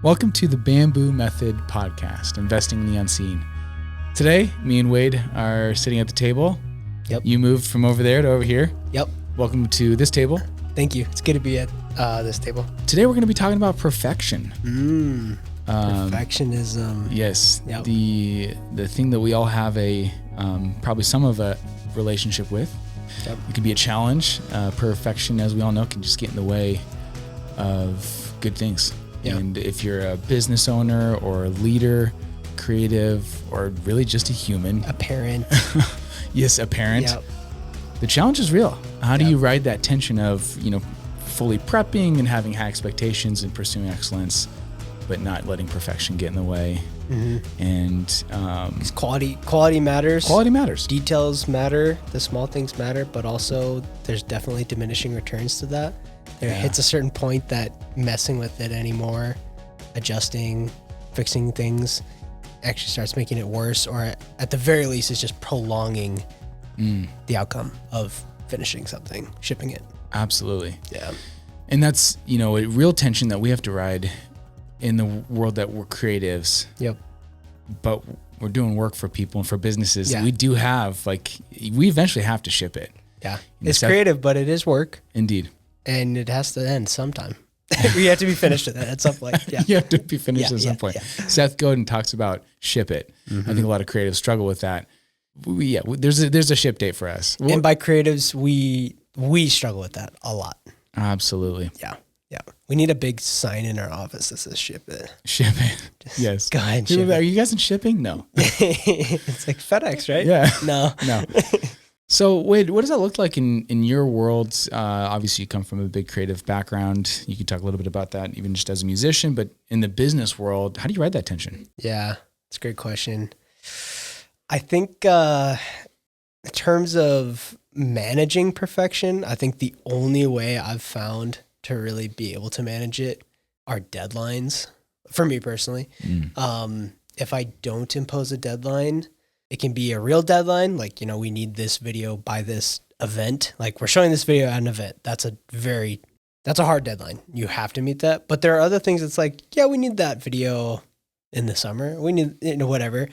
Welcome to the Bamboo Method podcast, Investing in the Unseen. Today, me and Wade are sitting at the table. Yep. You moved from over there to over here. Yep. Welcome to this table. Thank you. It's good to be at this table. Today, we're going to be talking about perfection. Perfectionism. Yes. Yep. The thing that we all have probably some of a relationship with. Yep. It can be a challenge. Perfection, as we all know, can just get in the way of good things. Yep. And if you're a business owner or a leader, creative, or really just a human. A parent. Yes, a parent. Yep. The challenge is real. How do Yep. you ride that tension of, fully prepping and having high expectations and pursuing excellence, but not letting perfection get in the way? Mm-hmm. And 'Cause quality matters. quality matters. Details matter. The small things matter, but also there's definitely diminishing returns to that. There hits a certain point that messing with it anymore, adjusting, fixing things, actually starts making it worse, or at the very least, it's just prolonging the outcome of finishing something, shipping it. Absolutely. Yeah. And that's, a real tension that we have to ride in the world that we're creatives. Yep. But we're doing work for people and for businesses. Yeah. We do have, we eventually have to ship it. Yeah. It's creative, but it is work. Indeed. And it has to end sometime. We have to be finished with it at some point. Yeah. You have to be finished at some point. Yeah. Seth Godin talks about ship it. Mm-hmm. I think a lot of creatives struggle with that. There's a ship date for us. And by creatives, we struggle with that a lot. Absolutely. Yeah. Yeah. We need a big sign in our office that says ship it. Ship it. Yes. Go ahead and People, ship are it. you guys in shipping? No. It's like FedEx, right? Yeah. No. No. So Wade, what does that look like in your world? Obviously you come from a big creative background. You can talk a little bit about that even just as a musician, but in the business world, how do you ride that tension? Yeah. It's a great question. I think in terms of managing perfection, I think the only way I've found to really be able to manage it are deadlines for me personally. If I don't impose a deadline, it can be a real deadline. Like, we need this video by this event. Like we're showing this video at an event. That's a hard deadline. You have to meet that. But there are other things that's like, yeah, we need that video in the summer. We need, whatever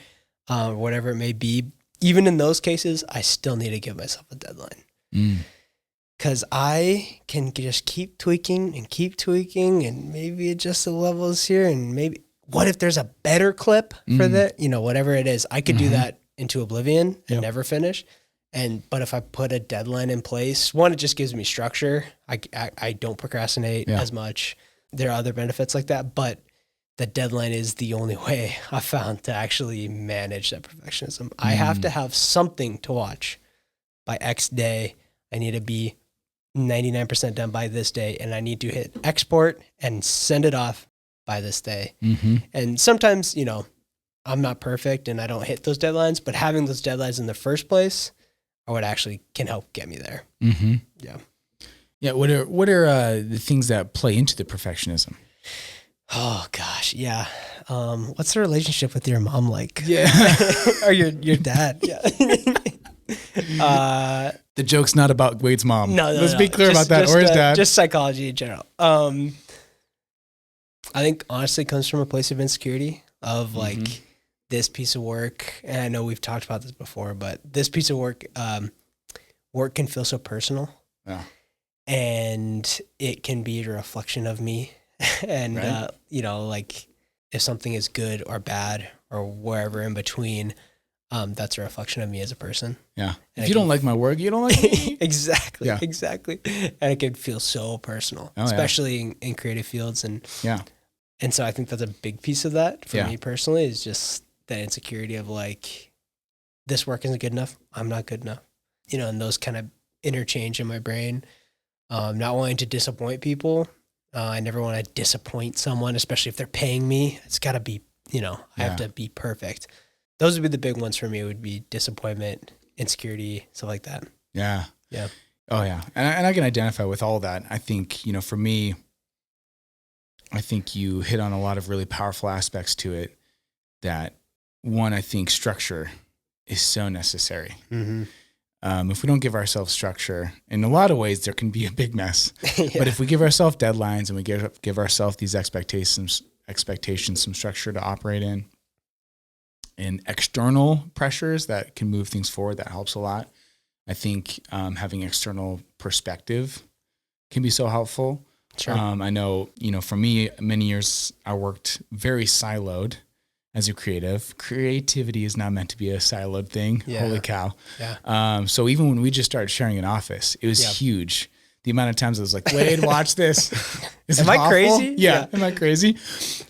it may be. Even in those cases, I still need to give myself a deadline. Because I can just keep tweaking and maybe adjust the levels here. And maybe, what if there's a better clip for that? Whatever it is, I could do that into oblivion and never finish. But if I put a deadline in place, one, it just gives me structure. I don't procrastinate as much. There are other benefits like that, but the deadline is the only way I found to actually manage that perfectionism. I have to have something to watch by X day. I need to be 99% done by this day, and I need to hit export and send it off by this day. And sometimes, I'm not perfect and I don't hit those deadlines, but having those deadlines in the first place are what actually can help get me there. Yeah. Yeah. What are the things that play into the perfectionism? Oh gosh. Yeah. What's the relationship with your mom like? Yeah. Or your dad? Yeah. The joke's not about Wade's mom. No, Let's be clear about that. Or his dad. Just psychology in general. I think honestly it comes from a place of insecurity of like this piece of work. And I know we've talked about this before, but this piece of work can feel so personal. Yeah. And it can be a reflection of me. And, right. Like if something is good or bad or wherever in between, that's a reflection of me as a person. Yeah. And if you don't like my work, you don't like me. Exactly. Yeah. Exactly. And it can feel so personal, especially in creative fields. And so I think that's a big piece of that for me personally is just that insecurity of like, this work isn't good enough. I'm not good enough, and those kind of interchange in my brain, not wanting to disappoint people. I never want to disappoint someone, especially if they're paying me. It's got to be, I have to be perfect. Those would be the big ones for me, would be disappointment, insecurity, stuff like that. Yeah. Yeah. Oh yeah. And I can identify with all that. I think, for me, I think you hit on a lot of really powerful aspects to it that one, I think structure is so necessary. If we don't give ourselves structure, in a lot of ways, there can be a big mess. But if we give ourselves deadlines and we give ourselves these expectations expectations, some structure to operate in, and external pressures that can move things forward. That helps a lot. I think having external perspective can be so helpful. Sure. I know, for me, many years I worked very siloed as a creative. Creativity is not meant to be a siloed thing. Yeah. Holy cow. Yeah. So even when we just started sharing an office, it was huge. The amount of times I was like, Wade, watch this. Am I crazy? Yeah. Am I crazy?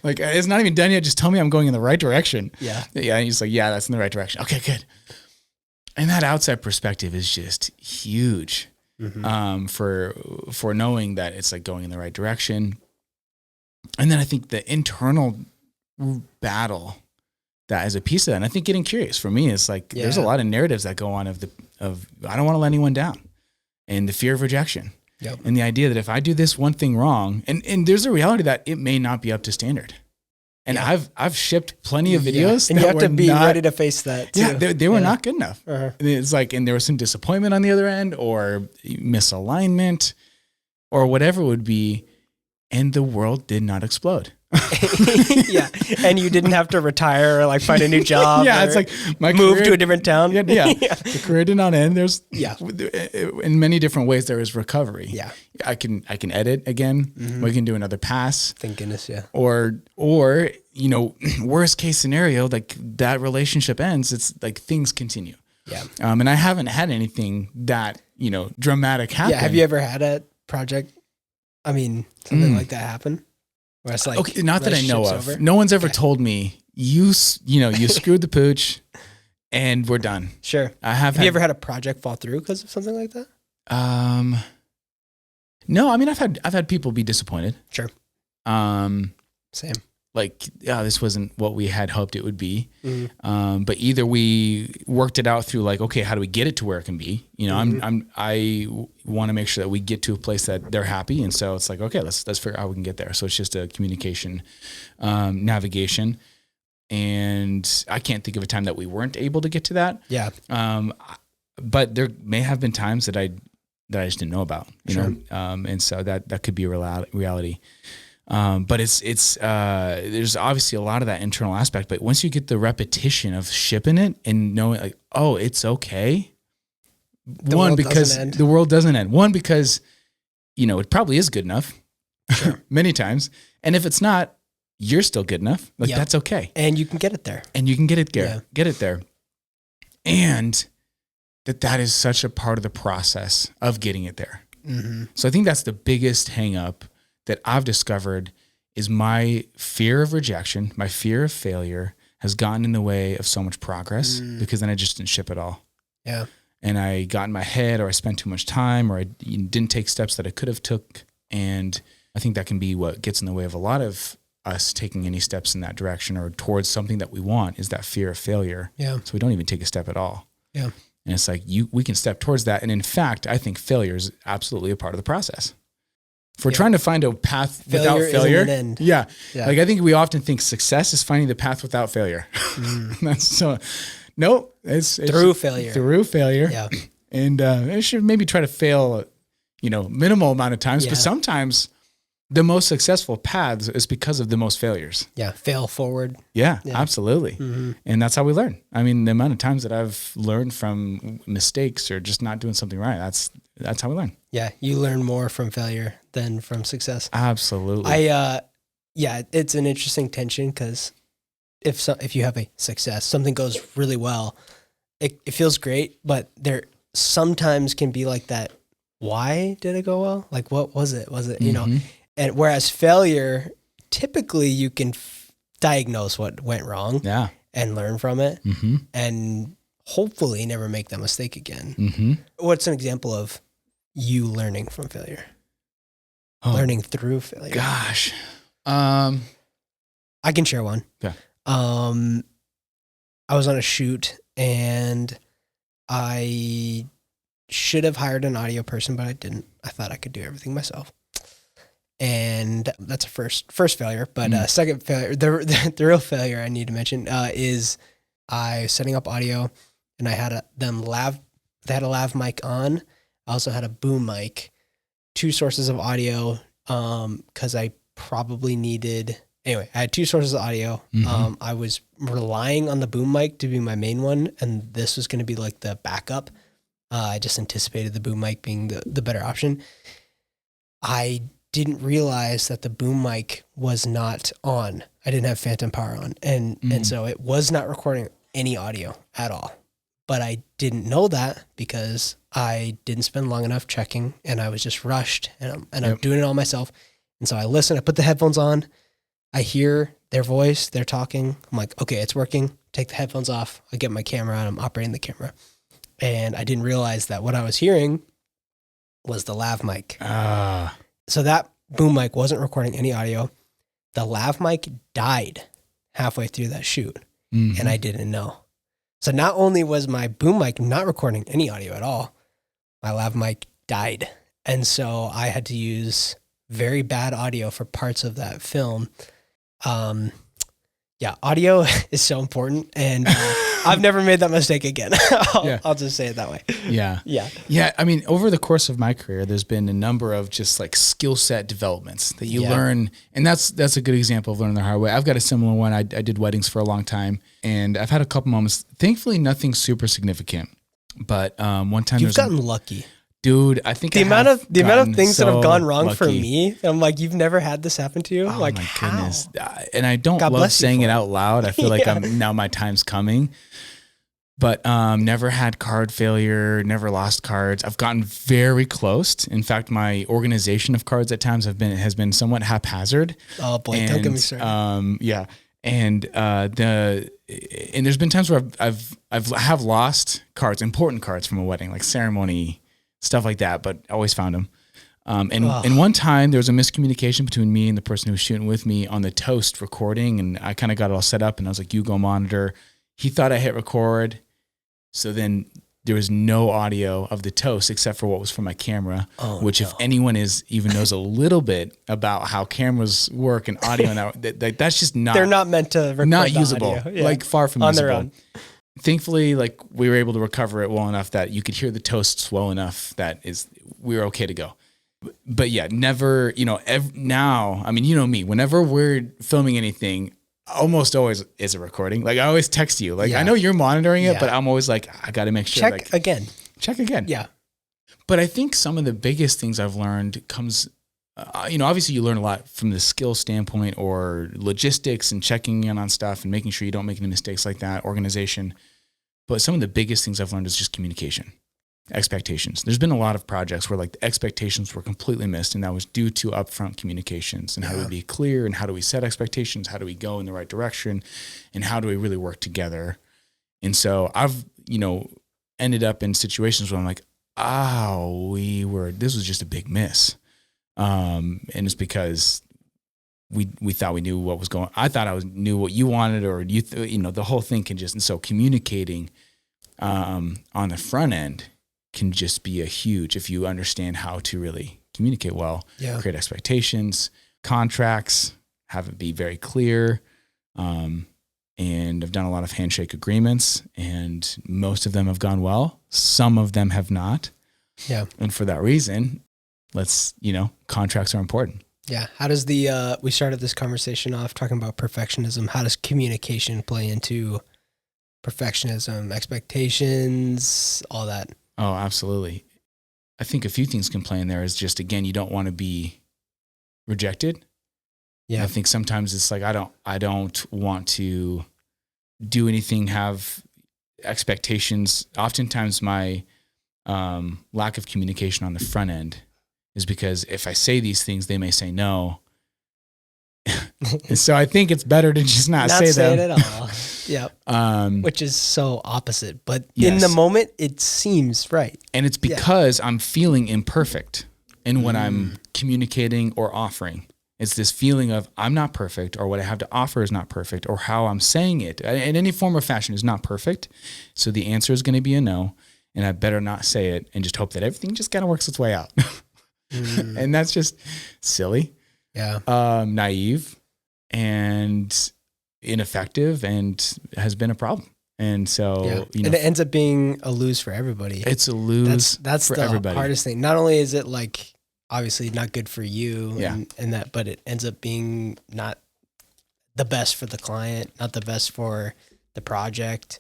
Like, it's not even done yet. Just tell me I'm going in the right direction. Yeah. Yeah. He's like, yeah, that's in the right direction. Okay, good. And that outside perspective is just huge. For knowing that it's like going in the right direction. And then I think the internal battle that is a piece of that. And I think getting curious for me is like, there's a lot of narratives that go on of I don't want to let anyone down, and the fear of rejection. Yep. And the idea that if I do this one thing wrong, and there's a reality that it may not be up to standard. And I've shipped pleny of videos. And you have to be ready to face that too. Yeah, they were not good enough. Uh-huh. It's like, and there was some disappointment on the other end, or misalignment, or whatever it would be. And the world did not explode. Yeah. And you didn't have to retire or like find a new job. Yeah. It's like my move career, to a different town. Yeah. The career did not end. There's in many different ways there is recovery. Yeah. I can edit again. We can do another pass. Thank goodness. Yeah. Or worst case scenario, like that relationship ends. It's like things continue. Yeah. And I haven't had anything that, dramatic happen. Yeah. Have you ever had a project? I mean, something like that happen? Where it's like, okay, not that I know of. Over? No one's ever told me you screwed the pooch and we're done. Sure. Have you ever had a project fall through because of something like that? No, I mean, I've had people be disappointed. Sure. Same. Like, this wasn't what we had hoped it would be. But either we worked it out through like, okay, how do we get it to where it can be? I want to make sure that we get to a place that they're happy. And so it's like, okay, let's figure out how we can get there. So it's just a communication, navigation. And I can't think of a time that we weren't able to get to that. Yeah. But there may have been times that I just didn't know about, Sure. and so that could be a reality. But it's there's obviously a lot of that internal aspect, but once you get the repetition of shipping it and knowing like, oh, it's okay. Because the world doesn't end. One, because, it probably is good enough. Sure. Many times. And if it's not, you're still good enough. Like that's okay. And you can get it there. And you can get it there. And that is such a part of the process of getting it there. So I think that's the biggest hang up that I've discovered is my fear of rejection, my fear of failure has gotten in the way of so much progress because then I just didn't ship it all. Yeah. And I got in my head, or I spent too much time, or I didn't take steps that I could have took. And I think that can be what gets in the way of a lot of us taking any steps in that direction or towards something that we want, is that fear of failure. Yeah. So we don't even take a step at all. Yeah. And it's like we can step towards that. And in fact, I think failure is absolutely a part of the process. If we're trying to find a path without failure, isn't an end. Yeah. Like I think we often think success is finding the path without failure. That's so, no, it's through failure. Through failure. Yeah. And I should maybe try to fail, minimal amount of times, but sometimes the most successful paths is because of the most failures. Yeah. Fail forward. Yeah. Absolutely. And that's how we learn. I mean, the amount of times that I've learned from mistakes or just not doing something right, that's how we learn. Yeah. You learn more from failure than from success. Absolutely. It's an interesting tension because if you have a success, something goes really well, it feels great, but there sometimes can be like that. Why did it go well? Like, what was it? Was it, and whereas failure, typically you can diagnose what went wrong and learn from it and hopefully never make that mistake again. What's an example of you learning from failure? Learning through failure? Gosh. I can share one. Yeah. I was on a shoot and I should have hired an audio person, but I didn't. I thought I could do everything myself. And that's a first failure. But second failure, the real failure I need to mention is I was setting up audio, and I had they had a lav mic on. I also had a boom mic, two sources of audio, because I probably needed anyway, I had two sources of audio. I was relying on the boom mic to be my main one, and this was going to be like the backup. I just anticipated the boom mic being the better option. I didn't realize that the boom mic was not on. I didn't have phantom power on, and so it was not recording any audio at all. But I didn't know that because I didn't spend long enough checking, and I was just rushed, and I'm doing it all myself. And so I listen. I put the headphones on. I hear their voice. They're talking. I'm like, okay, it's working. Take the headphones off. I get my camera out. I'm operating the camera. And I didn't realize that what I was hearing was the lav mic. So that boom mic wasn't recording any audio. The lav mic died halfway through that shoot, and I didn't know. So not only was my boom mic not recording any audio at all, my lav mic died. And so I had to use very bad audio for parts of that film. Audio is so important, and I've never made that mistake again. I'll just say it that way. Yeah. I mean, over the course of my career, there's been a number of just like skill set developments that you learn. And that's a good example of learning the hard way. I've got a similar one. I did weddings for a long time, and I've had a couple moments, thankfully nothing super significant, but one time you've gotten lucky. Dude, I think the amount of things that have gone wrong for me. I'm like, you've never had this happen to you. Oh like, my how? goodness! And I don't love saying it out loud. I feel like now my time's coming. But never had card failure. Never lost cards. I've gotten very close. In fact, my organization of cards at times has been somewhat haphazard. Oh boy, don't get me started. And there's been times where I've lost cards, important cards from a wedding, like ceremony. Stuff like that, but I always found them. And one time there was a miscommunication between me and the person who was shooting with me on the toast recording, and I kind of got it all set up, and I was like, you go monitor. He thought I hit record, so then there was no audio of the toast except for what was from my camera, if anyone even knows a little bit about how cameras work and audio, and that's just not... They're not meant to record not usable, like far from on usable. Their own. Thankfully, like we were able to recover it well enough that you could hear the toasts well enough that we were okay to go. But yeah, never, now, I mean, you know me, whenever we're filming anything, almost always is a recording. Like I always text you, like I know you're monitoring it, but I'm always like, I got to make sure. Check again. Yeah. But I think some of the biggest things I've learned comes, obviously you learn a lot from the skill standpoint or logistics and checking in on stuff and making sure you don't make any mistakes like that, organization. But some of the biggest things I've learned is just communication, expectations. There's been a lot of projects where like the expectations were completely missed, and that was due to upfront communications and how do we be clear and how do we set expectations? How do we go in the right direction? And how do we really work together? And so I've, ended up in situations where I'm like, this was just a big miss. And it's because we thought we knew what was going on. I thought I knew what you wanted, or the whole thing can just, and so communicating on the front end can just be if you understand how to really communicate well, create expectations, contracts, have it be very clear. And I've done a lot of handshake agreements, and most of them have gone well. Some of them have not. Yeah. And for that reason, contracts are important. Yeah. How does we started this conversation off talking about perfectionism. How does communication play into perfectionism, expectations, all that? Oh, absolutely. I think a few things can play in there is just, again, you don't want to be rejected. Yeah. I think sometimes it's like, I don't want to do anything, have expectations. Oftentimes my lack of communication on the front end is because if I say these things, they may say no. And so I think it's better to just not say them. It at all. Yep. Which is so opposite, but in the moment it seems right. And it's because I'm feeling imperfect in what I'm communicating or offering. It's this feeling of I'm not perfect, or what I have to offer is not perfect, or how I'm saying it in any form or fashion is not perfect. So the answer is going to be a no, and I better not say it and just hope that everything just kind of works its way out. And that's just silly, naive, and ineffective, and has been a problem. And so, and it ends up being a lose for everybody. It's a lose that's for the everybody. Hardest thing. Not only is it like obviously not good for you and that, but it ends up being not the best for the client, not the best for the project.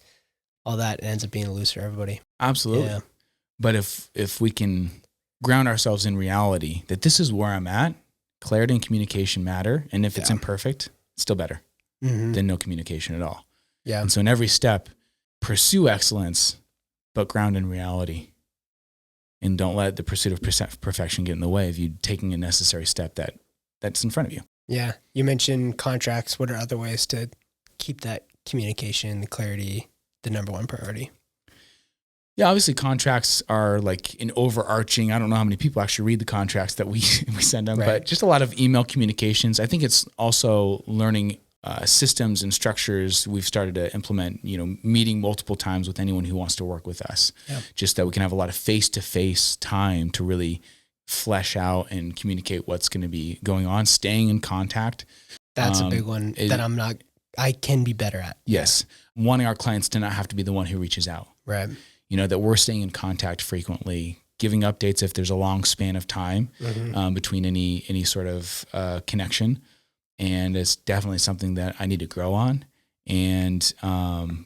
All that ends up being loose for everybody. Absolutely. Yeah. But if we can ground ourselves in reality that this is where I'm at, clarity and communication matter. And if it's imperfect, it's still better than no communication at all. Yeah. And so in every step, pursue excellence, but ground in reality. And don't let the pursuit of perfection get in the way of you taking a necessary step that's in front of you. Yeah. You mentioned contracts. What are other ways to keep that communication, the clarity, the number one priority? Yeah, obviously contracts are like an overarching, I don't know how many people actually read the contracts that we send them, but just a lot of email communications. I think it's also learning systems and structures we've started to implement, meeting multiple times with anyone who wants to work with us, just that we can have a lot of face-to-face time to really flesh out and communicate what's going to be going on, staying in contact. That's a big one that I can be better at. Yes. Wanting our clients to not have to be the one who reaches out. Right. That we're staying in contact frequently, giving updates if there's a long span of time between any sort of connection. And it's definitely something that I need to grow on. And,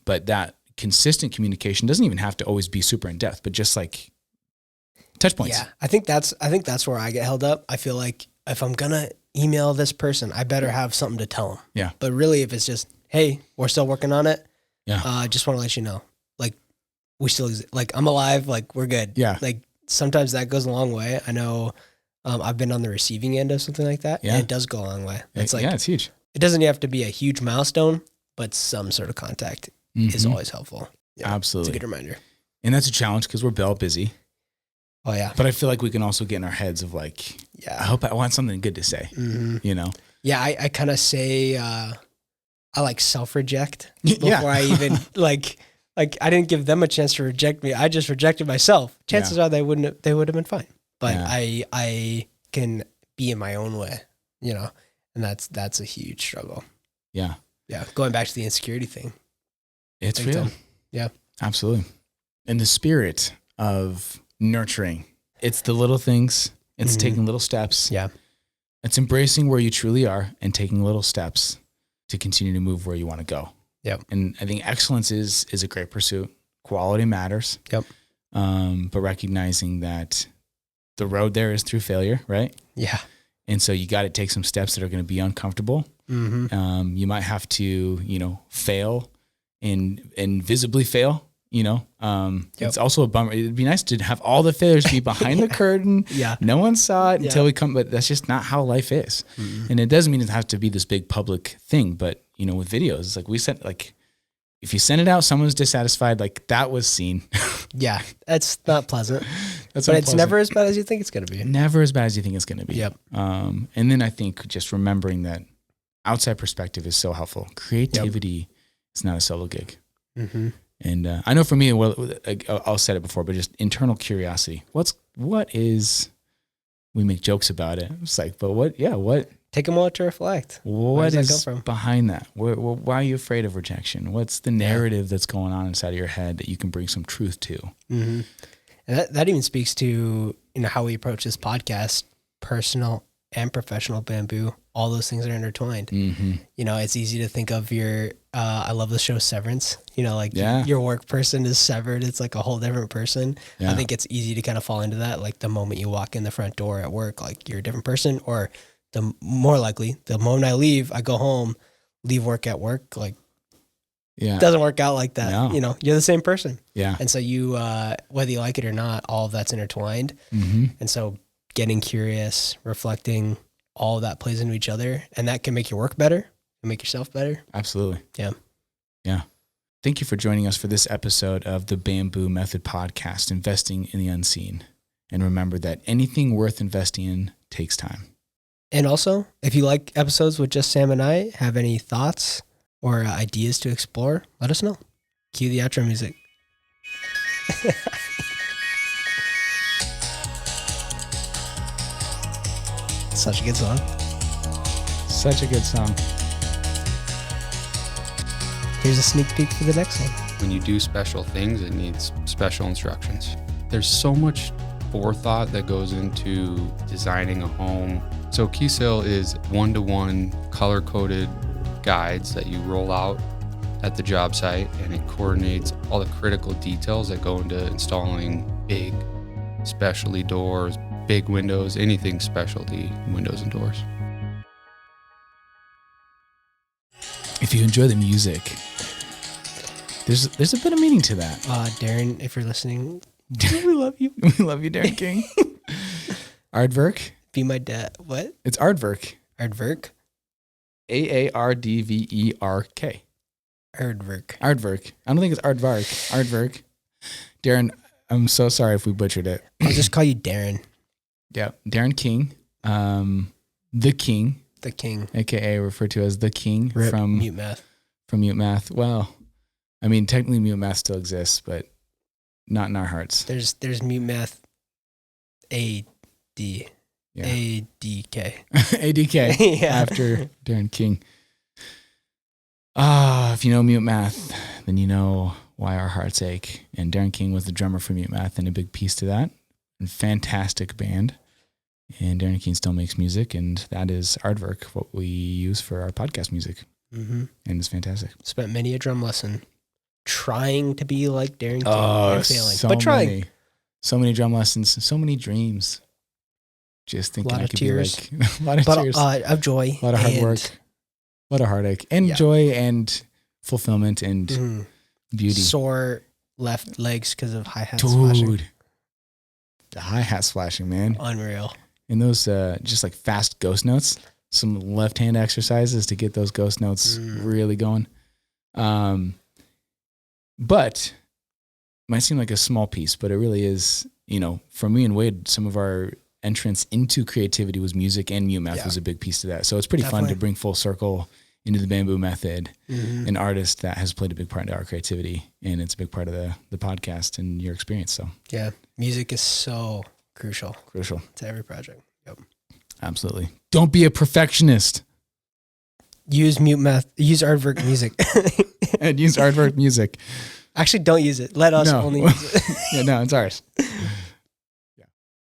but that consistent communication doesn't even have to always be super in depth, but just like touch points. Yeah. I think that's where I get held up. I feel like if I'm going to email this person, I better have something to tell them. Yeah. But really, if it's just, hey, we're still working on it. Yeah. Just want to let you know, like, we still exist. Like, I'm alive. Like, we're good. Yeah. Like, sometimes that goes a long way. I know I've been on the receiving end of something like that. Yeah. And it does go a long way. It's like, it's huge. It doesn't have to be a huge milestone, but some sort of contact is always helpful. Yeah. Absolutely. It's a good reminder. And that's a challenge because we're bell busy. Oh, yeah. But I feel like we can also get in our heads of like, I want something good to say, Yeah. I kind of say, I like self-reject before I even like I didn't give them a chance to reject me. I just rejected myself. Chances are they would have been fine. But I can be in my own way, and that's a huge struggle. Yeah. Yeah. Going back to the insecurity thing. It's real. Yeah. Absolutely. And the spirit of nurturing, it's the little things, it's taking little steps. Yeah. It's embracing where you truly are and taking little steps to continue to move where you want to go. Yep. And I think excellence is a great pursuit. Quality matters. Yep. But recognizing that the road there is through failure, right? Yeah. And so you got to take some steps that are going to be uncomfortable. You might have to, fail and visibly fail. It's also a bummer. It'd be nice to have all the failures be behind the curtain. Yeah. No one saw it until we come, but that's just not how life is. And it doesn't mean it has to be this big public thing, but with videos, it's like we said, like if you send it out, someone's dissatisfied, like that was seen. Yeah. That's not pleasant, but it's never as bad as you think it's going to be. Never as bad as you think it's going to be. Yep. And then I think just remembering that outside perspective is so helpful. Creativity is not a solo gig. And I know for me, I'll said it before, but just internal curiosity. We make jokes about it. It's like, but what? Take a moment to reflect. What is behind that? Why are you afraid of rejection? What's the narrative that's going on inside of your head that you can bring some truth to? And that even speaks to, how we approach this podcast, personal and professional bamboo. All those things are intertwined. It's easy to think of I love the show Severance, your work person is severed. It's like a whole different person. I think it's easy to kind of fall into that. Like the moment you walk in the front door at work, like you're a different person, or the more likely the moment I leave, I go home, leave work at work. Like, it doesn't work out like that. No. You're the same person. Yeah. And so you, whether you like it or not, all of that's intertwined. And so getting curious, reflecting, all of that plays into each other, and that can make your work better and make yourself better. Absolutely. Yeah. Yeah. Thank you for joining us for this episode of the Bamboo Method Podcast, Investing in the Unseen. And remember that anything worth investing in takes time. And also, if you like episodes with just Sam and I, have any thoughts or ideas to explore, let us know. Cue the outro music. Such a good song. Such a good song. Here's a sneak peek for the next one. When you do special things, it needs special instructions. There's so much forethought that goes into designing a home. So Key Sale is one-to-one, color-coded guides that you roll out at the job site, and it coordinates all the critical details that go into installing big specialty doors, big windows, anything specialty windows and doors. If you enjoy the music, there's a bit of meaning to that. Darren, if you're listening, we love you. We love you, Darren King. Aardvark. Be my dad. What? It's Aardvark. Aardvark? Aardvark. Aardvark. Aardvark. I don't think it's Aardvark. Aardvark. Darren, I'm so sorry if we butchered it. I'll just call you Darren. Yeah, Darren King, the King. The King. AKA referred to as the King Rip from Mute Math. Mute Math. Well, I mean, technically Mute Math still exists, but not in our hearts. There's Mute Math AD. Yeah. ADK. ADK Yeah. after Darren King. If you know Mute Math, then you know why our hearts ache. And Darren King was the drummer for Mute Math and a big piece to that. And fantastic band. And Darren King still makes music, and that is Aardvark, what we use for our podcast music. Mm-hmm. And it's fantastic. Spent many a drum lesson trying to be like Darren King. Oh, and failing, so but trying. many. So many drum lessons, so many dreams. Just thinking I could tears. be like a lot of tears. Of joy. A lot of hard work. A lot of heartache. And joy and fulfillment and beauty. Sore left legs because of hi-hat splashing. Dude. The hi-hat splashing, man. Unreal. And those just like fast ghost notes. Some left-hand exercises to get those ghost notes really going. But might seem like a small piece, but it really is, for me and Wade, some of our entrance into creativity was music, and Mute Math was a big piece to that. So it's pretty fun to bring full circle into the Bamboo Method, an artist that has played a big part in our creativity, and it's a big part of the podcast and your experience. So yeah, music is so crucial to every project. Yep. Absolutely. Don't be a perfectionist. Use Mute Math. Use Aardvark music. And use Aardvark music. Actually, don't use it. Let us only use it. Yeah, no, it's ours.